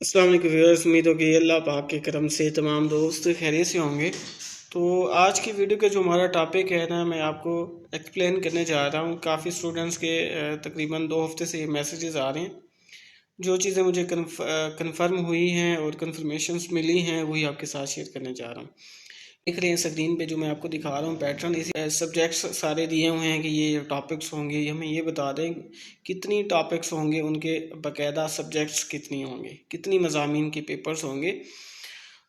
अस्सलाम वालेकुम व्यूअर्स, उम्मीद हो कि अल्लाह पाक के करम से तमाम दोस्त खैरियत से होंगे। तो आज की वीडियो का जो हमारा टॉपिक है ना, मैं आपको एक्सप्लेन करने जा रहा हूँ। काफ़ी स्टूडेंट्स के तकरीबन 2 हफ्ते से मैसेजेस आ रहे हैं। जो चीज़ें मुझे कन्फर्म हुई हैं और कन्फर्मेशंस मिली हैं वही आपके साथ शेयर करने जा रहा हूँ। देख रहे हैं स्क्रीन पे जो मैं आपको दिखा रहा हूँ पैटर्न, इसी सब्जेक्ट्स सारे दिए हुए हैं कि ये टॉपिक्स होंगे। हमें ये बता दें कितनी टॉपिक्स होंगे, उनके बाकायदा सब्जेक्ट्स कितनी होंगे, कितनी मज़ामीन के पेपर्स होंगे।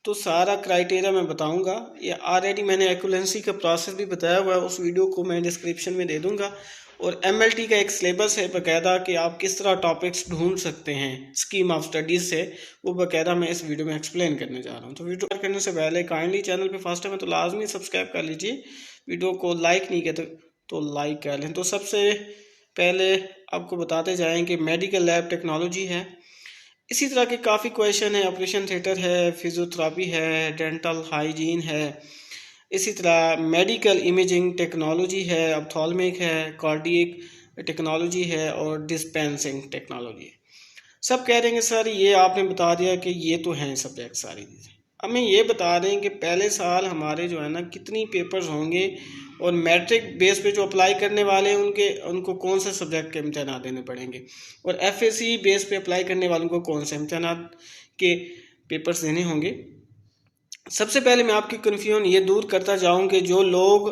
तो सारा क्राइटेरिया मैं बताऊंगा। ये ऑलरेडी मैंने एक्विवेलेंसी का प्रोसेस भी बताया हुआ है, उस वीडियो को मैं डिस्क्रिप्शन में दे दूंगा। और एमएलटी का एक सिलेबस है बाकायदा कि आप किस तरह टॉपिक्स ढूंढ सकते हैं स्कीम ऑफ स्टडीज़ से, वो बाकायदा मैं इस वीडियो में एक्सप्लेन करने जा रहा हूँ। तो वीडियो स्टार्ट करने से पहले काइंडली चैनल पे फर्स्ट टाइम है तो लाजमी सब्सक्राइब कर लीजिए। वीडियो को लाइक नहीं किया तो लाइक कर लें। तो सबसे पहले आपको बताते जाएँ कि मेडिकल लैब टेक्नोलॉजी है। इसी तरह के काफ़ी क्वेश्चन है। ऑपरेशन थिएटर है, फिजियोथेरापी है, डेंटल हाइजीन है, इसी तरह मेडिकल इमेजिंग टेक्नोलॉजी है, ऑप्थाल्मिक है, कार्डियक टेक्नोलॉजी है और डिस्पेंसिंग टेक्नोलॉजी है। सब कह रहे हैं सर ये आपने बता दिया कि ये तो हैं सब्जेक्ट सारी चीज़ें। हमें ये बता दें कि पहले साल हमारे जो है ना कितनी पेपर्स होंगे और मैट्रिक बेस पे जो अप्लाई करने वाले हैं उनको कौन से सब्जेक्ट के इम्तहान देने पड़ेंगे, और एफएससी बेस पे अप्लाई करने वालों को कौन से इम्तहान के पेपर्स देने होंगे। सबसे पहले मैं आपकी कन्फ्यूजन ये दूर करता जाऊं कि जो लोग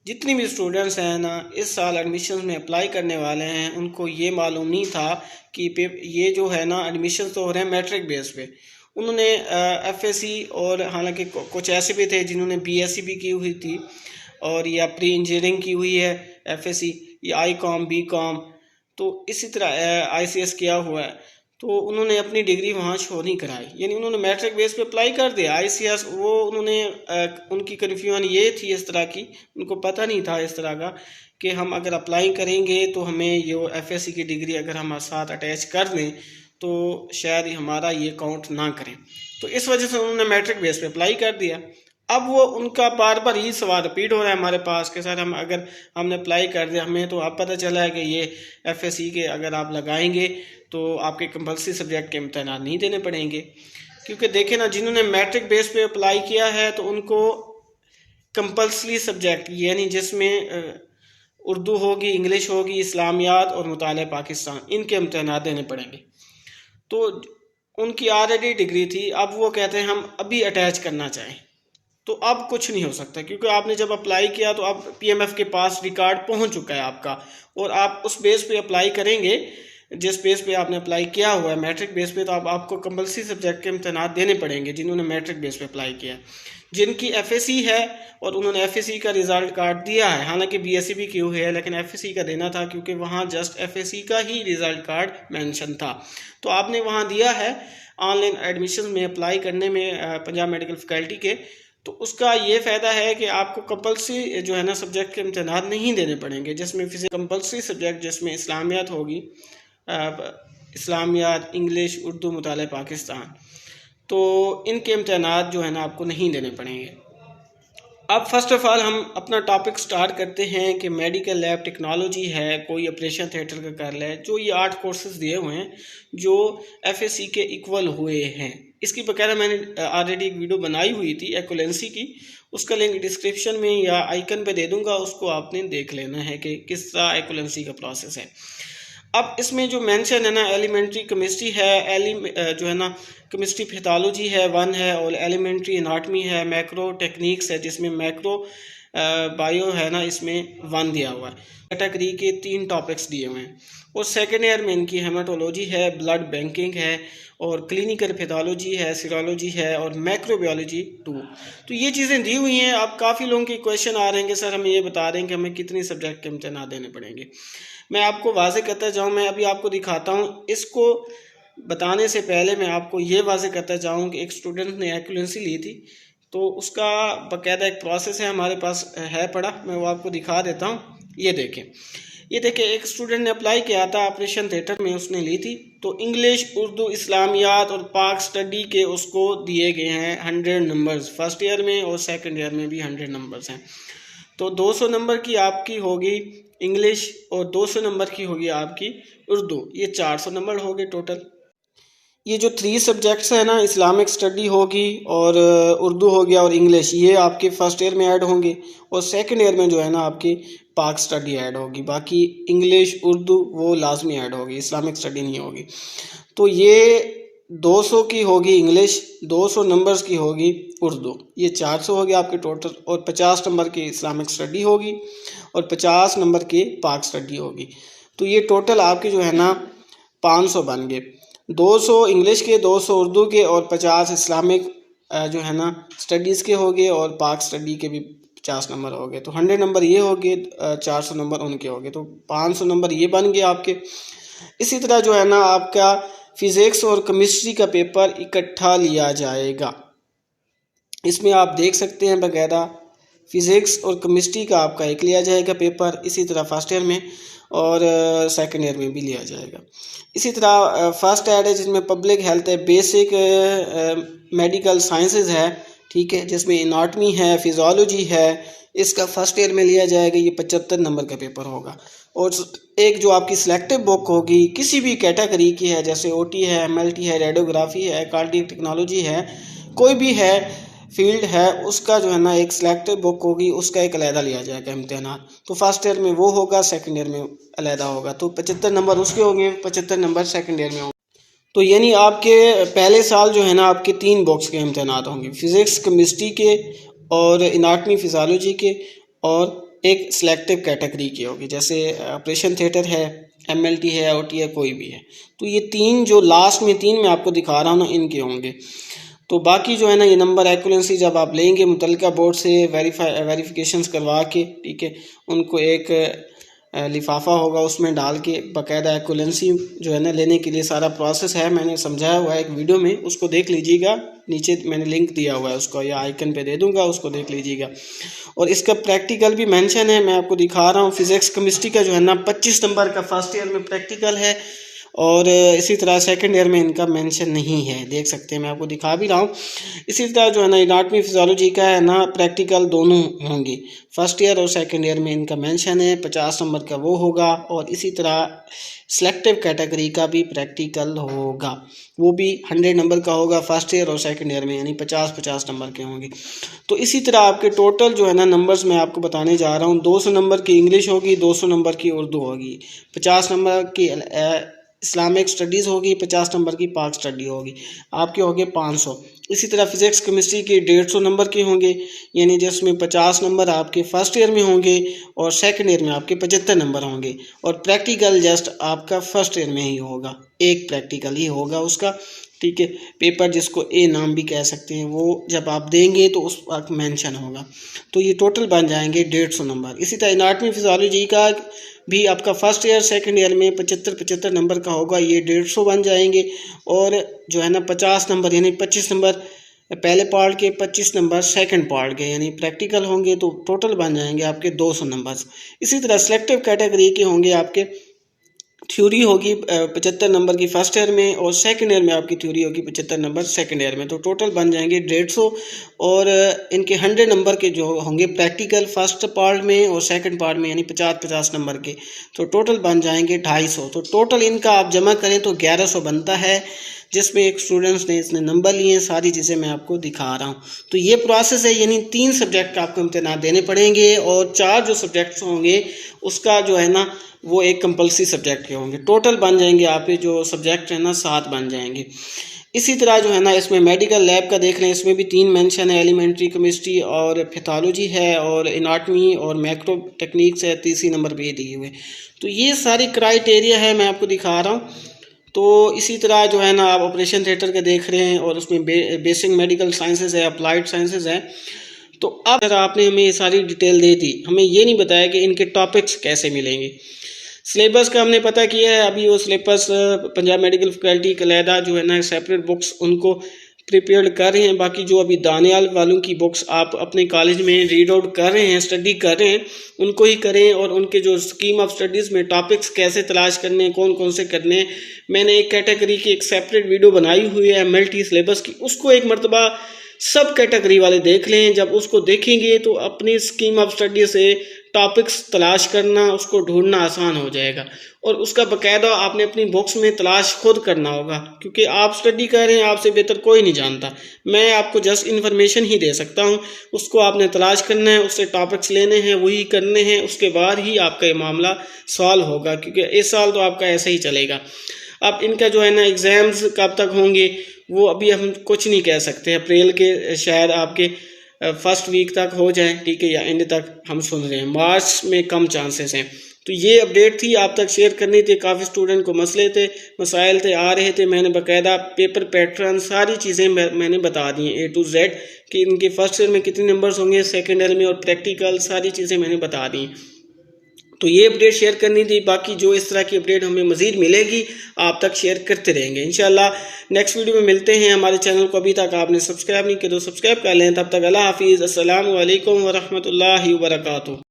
जितनी भी स्टूडेंट्स हैं ना इस साल एडमिशन में अप्लाई करने वाले हैं, उनको ये मालूम नहीं था कि ये जो है ना एडमिशन तो हो रहे हैं मैट्रिक बेस पे। उन्होंने एफएससी और हालांकि कुछ ऐसे भी थे जिन्होंने बीएससी भी की हुई थी और या प्री इंजीनियरिंग की हुई है एफएससी या आई कॉम बी कॉम, तो इसी तरह आईसीएस किया हुआ है। तो उन्होंने अपनी डिग्री वहाँ शो नहीं कराई, यानी उन्होंने मैट्रिक बेस पे अप्लाई कर दिया आईसीएस। वो उन्होंने उनकी कन्फ्यूजन ये थी इस तरह की, उनको पता नहीं था इस तरह का कि हम अगर अप्लाई करेंगे तो हमें ये एफएससी की डिग्री अगर हम साथ अटैच कर दें तो शायद हमारा ये काउंट ना करें। तो इस वजह से उन्होंने मैट्रिक बेस पे अप्लाई कर दिया। अब वो उनका बार बार यही सवाल रिपीट हो रहा है हमारे पास कि सर हम अगर हमने अप्लाई कर दिया, हमें तो अब पता चला है कि ये एफएससी के अगर आप लगाएंगे तो आपके कंपल्सरी सब्जेक्ट के इम्तहान नहीं देने पड़ेंगे। क्योंकि देखें ना, जिन्होंने मैट्रिक बेस पे अप्लाई किया है तो उनको कंपल्सरी सब्जेक्ट यानी जिसमें उर्दू होगी, इंग्लिश होगी, इस्लामियात और मुताले पाकिस्तान, इनके इम्तहान देने पड़ेंगे। तो उनकी ऑलरेडी डिग्री थी, अब वो कहते हैं हम अभी अटैच करना चाहें तो अब कुछ नहीं हो सकता, क्योंकि आपने जब अप्लाई किया तो अब पीएमएफ के पास रिकॉर्ड पहुंच चुका है आपका, और आप उस बेस पे अप्लाई करेंगे जिस बेस पे आपने अप्लाई किया हुआ है मैट्रिक बेस पे। तो आपको कंपल्सरी सब्जेक्ट के इम्तहान देने पड़ेंगे जिन्होंने मैट्रिक बेस पे अप्लाई किया है। जिनकी एफएससी है और उन्होंने एफएससी का रिजल्ट कार्ड दिया है, हालांकि बीएससी भी की हुई है लेकिन एफएससी का देना था क्योंकि वहाँ जस्ट एफएससी का ही रिजल्ट कार्ड मेंशन था। तो आपने वहाँ दिया है ऑनलाइन एडमिशन में अप्लाई करने में पंजाब मेडिकल फैकल्टी के, तो उसका ये फ़ायदा है कि आपको कंपल्सरी जो है ना सब्जेक्ट के इम्तहान नहीं देने पड़ेंगे, जिसमें कंपल्सरी सब्जेक्ट जिसमें इस्लामियात होगी, इस्लामियात, इंग्लिश, उर्दू, मुताले पाकिस्तान, तो इनके इम्तहान जो है ना आपको नहीं देने पड़ेंगे। अब फर्स्ट ऑफ ऑल हम अपना टॉपिक स्टार्ट करते हैं कि मेडिकल लैब टेक्नोलॉजी है, कोई ऑपरेशन थिएटर का कर ले, जो ये 8 कोर्सेज दिए हुए हैं जो एफएससी के इक्वल हुए हैं। इसकी बकायदा मैंने ऑलरेडी एक वीडियो बनाई हुई थी एक्विवेलेंसी की, उसका लिंक डिस्क्रिप्शन में या आइकन पे दे दूंगा, उसको आपने देख लेना है कि किस तरह एक्विवेलेंसी का प्रोसेस है। अब इसमें जो मेंशन है ना, एलिमेंट्री केमिस्ट्री है, जो है ना केमिस्ट्री पैथोलॉजी है 1 है, और एलिमेंट्री एनाटमी है, मैक्रो टेक्निक्स है जिसमें मैक्रो बायो है ना, इसमें 1 दिया हुआ है। कैटेगरी के 3 टॉपिक्स दिए हुए हैं, और सेकेंड ईयर में इनकी हेमाटोलॉजी है, ब्लड बैंकिंग है, और क्लिनिकल पैथोलॉजी है, सीरोलॉजी है, और मैक्रोबायोलॉजी 2। तो ये चीज़ें दी हुई हैं। अब काफ़ी लोगों के क्वेश्चन आ रहे हैं कि सर हमें ये बता रहे हैं कि हमें कितनी सब्जेक्ट के इम्तहान देने पड़ेंगे। मैं आपको वाजे करता जाऊँ, मैं अभी आपको दिखाता हूँ। इसको बताने से पहले मैं आपको ये वाजे करता जाऊँ कि एक स्टूडेंट ने एक्विवेलेंसी ली थी, तो उसका बाकायदा एक प्रोसेस है हमारे पास है पड़ा, मैं वो आपको दिखा देता हूँ। ये देखें एक स्टूडेंट ने अप्लाई किया था ऑपरेशन थिएटर में, उसने ली थी। तो इंग्लिश, उर्दू, इस्लामियात और पाक स्टडी के उसको दिए गए हैं 100 नंबर्स, फर्स्ट ईयर में और सेकंड ईयर में भी 100 नंबर्स हैं। तो 200 नंबर की आपकी होगी इंग्लिश और 200 नंबर की होगी आपकी उर्दू, ये 400 नंबर हो गए टोटल। ये जो 3 सब्जेक्ट्स हैं ना, इस्लामिक स्टडी होगी और उर्दू हो गया और इंग्लिश, ये आपके फर्स्ट ईयर में ऐड होंगे और सेकंड ईयर में जो है ना आपकी पाक स्टडी ऐड होगी। बाकी इंग्लिश उर्दू वो लाजमी ऐड होगी, इस्लामिक स्टडी नहीं होगी। तो ये 200 की होगी इंग्लिश, 200 नंबर्स की होगी उर्दू, ये 400 हो गया आपके टोटल। और 50 नंबर की इस्लामिक स्टडी होगी और 50 नंबर की पाक स्टडी होगी। तो ये टोटल आपके जो है ना 500 बन गए। 200 इंग्लिश के, 200 उर्दू के और 50 इस्लामिक जो है ना स्टडीज़ के हो गए और पाक स्टडी के भी 50 नंबर हो गए। तो 100 नंबर ये हो गए, 400 नंबर उनके हो गए, तो 500 नंबर ये बन गए आपके। इसी तरह जो है ना आपका फिज़िक्स और केमिस्ट्री का पेपर इकट्ठा लिया जाएगा। इसमें आप देख सकते हैं बकायदा फिज़िक्स और केमिस्ट्री का आपका एक लिया जाएगा पेपर, इसी तरह फर्स्ट ईयर में और सेकंड ईयर में भी लिया जाएगा। इसी तरह फर्स्ट ऐड है जिसमें पब्लिक हेल्थ है, बेसिक मेडिकल साइंसेज है, ठीक है, जिसमें एनाटमी है, फिजियोलॉजी है, इसका फर्स्ट ईयर में लिया जाएगा। ये 75 नंबर का पेपर होगा। और एक जो आपकी सिलेक्टिव बुक होगी किसी भी कैटेगरी की है, जैसे ओटी है, एमएलटी है, रेडियोग्राफी है, कार्डियक टेक्नोलॉजी है, कोई भी है फील्ड है, उसका जो है ना एक सिलेक्टिव बुक होगी, उसका एक अलहदा लिया जाएगा इम्तिहान। तो फर्स्ट ईयर में वो होगा, सेकंड ईयर में अलहदा होगा। तो 75 नंबर उसके होंगे, 75 नंबर सेकंड ईयर में होंगे। तो यानी आपके पहले साल जो है ना आपके 3 बुक्स के इम्तिहान होंगे, फिज़िक्स केमिस्ट्री के और एनाटमी फिजियोलॉजी के, और एक सिलेक्टिव कैटेगरी की होगी, जैसे ऑपरेशन थिएटर है, एमएलटी है, ओटी है, कोई भी है। तो ये 3 जो लास्ट में 3 मैं आपको दिखा रहा हूँ ना, इनके होंगे। तो बाकी जो है ना ये नंबर एक्यूरेंसी जब आप लेंगे मुतल्लिका बोर्ड से वेरिफिकेशंस करवा के, ठीक है, उनको एक लिफाफा होगा उसमें डाल के बाकायदा एक्यूरेंसी जो है ना लेने के लिए सारा प्रोसेस है, मैंने समझाया हुआ है एक वीडियो में, उसको देख लीजिएगा, नीचे मैंने लिंक दिया हुआ है उसको, या आइकन पे दे दूंगा, उसको देख लीजिएगा। और इसका प्रैक्टिकल भी मेंशन है, मैं आपको दिखा रहा हूँ। फिज़िक्स केमिस्ट्री का जो है ना 25 नंबर का फर्स्ट ईयर में प्रैक्टिकल है और इसी तरह सेकंड ईयर में इनका मेंशन नहीं है, देख सकते हैं, मैं आपको दिखा भी रहा हूँ। इसी तरह जो है ना एनाटमी फिजियोलॉजी का है ना प्रैक्टिकल दोनों होंगे, फर्स्ट ईयर और सेकंड ईयर में इनका मेंशन है, 50 नंबर का वो होगा। और इसी तरह सिलेक्टिव कैटेगरी का भी प्रैक्टिकल होगा, वो भी 100 नंबर का होगा फर्स्ट ईयर और सेकंड ईयर में, यानी 50-50 नंबर के होंगे। तो इसी तरह आपके टोटल जो है ना नंबर्स मैं आपको बताने जा रहा हूँ। 200 नंबर की इंग्लिश होगी, 200 नंबर की उर्दू होगी, 50 नंबर की इस्लामिक स्टडीज़ होगी, 50 नंबर की पाक स्टडी होगी, आपके होंगे 500। इसी तरह फिज़िक्स केमिस्ट्री के 150 नंबर के होंगे, यानी जिसमें 50 नंबर आपके फर्स्ट ईयर में होंगे और सेकंड ईयर में आपके 75 नंबर होंगे। और प्रैक्टिकल जस्ट आपका फर्स्ट ईयर में ही होगा, एक प्रैक्टिकल ही होगा उसका, ठीक है, पेपर जिसको ए नाम भी कह सकते हैं, वो जब आप देंगे तो उस वक्त मेंशन होगा। तो ये टोटल बन जाएंगे 150 नंबर। इसी तरह एनाटमी फिजियोलॉजी का भी आपका फर्स्ट ईयर सेकंड ईयर में 75-75 नंबर का होगा, ये 150 बन जाएंगे। और जो है ना 50 नंबर यानी 25 नंबर पहले पार्ट के, 25 नंबर सेकंड पार्ट के, यानी प्रैक्टिकल होंगे, तो टोटल बन जाएंगे आपके 200 नंबर। इसी तरह सिलेक्टिव कैटेगरी के होंगे आपके, थ्योरी होगी 75 नंबर की फर्स्ट ईयर में और सेकंड ईयर में आपकी थ्योरी होगी 75 नंबर सेकंड ईयर में, तो टोटल बन जाएंगे 150। और इनके 100 नंबर के जो होंगे प्रैक्टिकल फर्स्ट पार्ट में और सेकंड पार्ट में, यानी 50-50 नंबर के, तो टोटल बन जाएंगे 250। तो टोटल इनका आप जमा करें तो 1100 बनता है, जिसमें एक स्टूडेंट्स ने इसने नंबर लिए हैं। सारी चीज़ें मैं आपको दिखा रहा हूँ। तो ये प्रोसेस है, यानी 3 सब्जेक्ट आपको इम्तिहान देने पड़ेंगे और 4 जो सब्जेक्ट्स होंगे उसका जो है ना वो एक कंपल्सरी सब्जेक्ट के होंगे। टोटल बन जाएंगे आपके जो सब्जेक्ट है ना 7 बन जाएंगे। इसी तरह जो है ना इसमें मेडिकल लैब का देख लें, इसमें भी 3 मेंशन है, एलिमेंट्री केमिस्ट्री और पैथोलॉजी है और एनाटमी और मैक्रो टेक्निक्स है, तीसरी नंबर पे दिए हुए। तो ये सारी क्राइटेरिया है, मैं आपको दिखा रहा हूँ। तो इसी तरह जो है ना आप ऑपरेशन थिएटर के देख रहे हैं और उसमें बेसिक मेडिकल साइंसेज है, अप्लाइड साइंसेज है। तो अब अगर आपने हमें ये सारी डिटेल दे दी, हमें ये नहीं बताया कि इनके टॉपिक्स कैसे मिलेंगे। सिलेबस का हमने पता किया है, अभी वो सिलेबस पंजाब मेडिकल फैकल्टी अलहदा जो है ना सेपरेट बुक्स उनको प्रिपेयर कर रहे हैं। बाकी जो अभी दानियाल वालों की बुक्स आप अपने कॉलेज में रीड आउट कर रहे हैं, स्टडी कर रहे हैं, उनको ही करें। और उनके जो स्कीम ऑफ स्टडीज़ में टॉपिक्स कैसे तलाश करने हैं, कौन कौन से करने हैं, मैंने एक कैटेगरी की एक सेपरेट वीडियो बनाई हुई है एमएलटी सिलेबस की, उसको एक मरतबा सब कैटेगरी वाले देख लें। जब उसको देखेंगे तो अपनी स्कीम ऑफ स्टडी से टॉपिक्स तलाश करना, उसको ढूंढना आसान हो जाएगा और उसका बाकायदा आपने अपनी बुक्स में तलाश खुद करना होगा, क्योंकि आप स्टडी कर रहे हैं, आपसे बेहतर कोई नहीं जानता। मैं आपको जस्ट इन्फॉर्मेशन ही दे सकता हूं, उसको आपने तलाश करना है, उससे टॉपिक्स लेने हैं, वही करने हैं, उसके बाद ही आपका ये मामला सॉल्व होगा, क्योंकि इस साल तो आपका ऐसे ही चलेगा। अब इनका जो है ना एग्ज़ाम्स कब तक होंगे वो अभी हम कुछ नहीं कह सकते। अप्रैल के शायद आपके फर्स्ट वीक तक हो जाए, ठीक है, या एंड तक हम सुन रहे हैं। मार्च में कम चांसेस हैं। तो ये अपडेट थी, आप तक शेयर करनी थी। काफ़ी स्टूडेंट को मसले थे, मसाइल थे, आ रहे थे। मैंने बाकायदा पेपर पैटर्न सारी चीज़ें मैंने बता दी हैं A to Z कि इनके फर्स्ट ईयर में कितने नंबर्स होंगे, सेकेंड ईयर में, और प्रैक्टिकल सारी चीज़ें मैंने बता दी। तो ये अपडेट शेयर करनी थी। बाकी जो इस तरह की अपडेट हमें मज़ीद मिलेगी आप तक शेयर करते रहेंगे इंशाल्लाह। नेक्स्ट वीडियो में मिलते हैं। हमारे चैनल को अभी तक आपने सब्सक्राइब नहीं किया तो सब्सक्राइब कर लें। तब तक अल्लाह हाफिज़, अस्सलामु अलैकुम व रहमतुल्लाहि व बरकातुहू।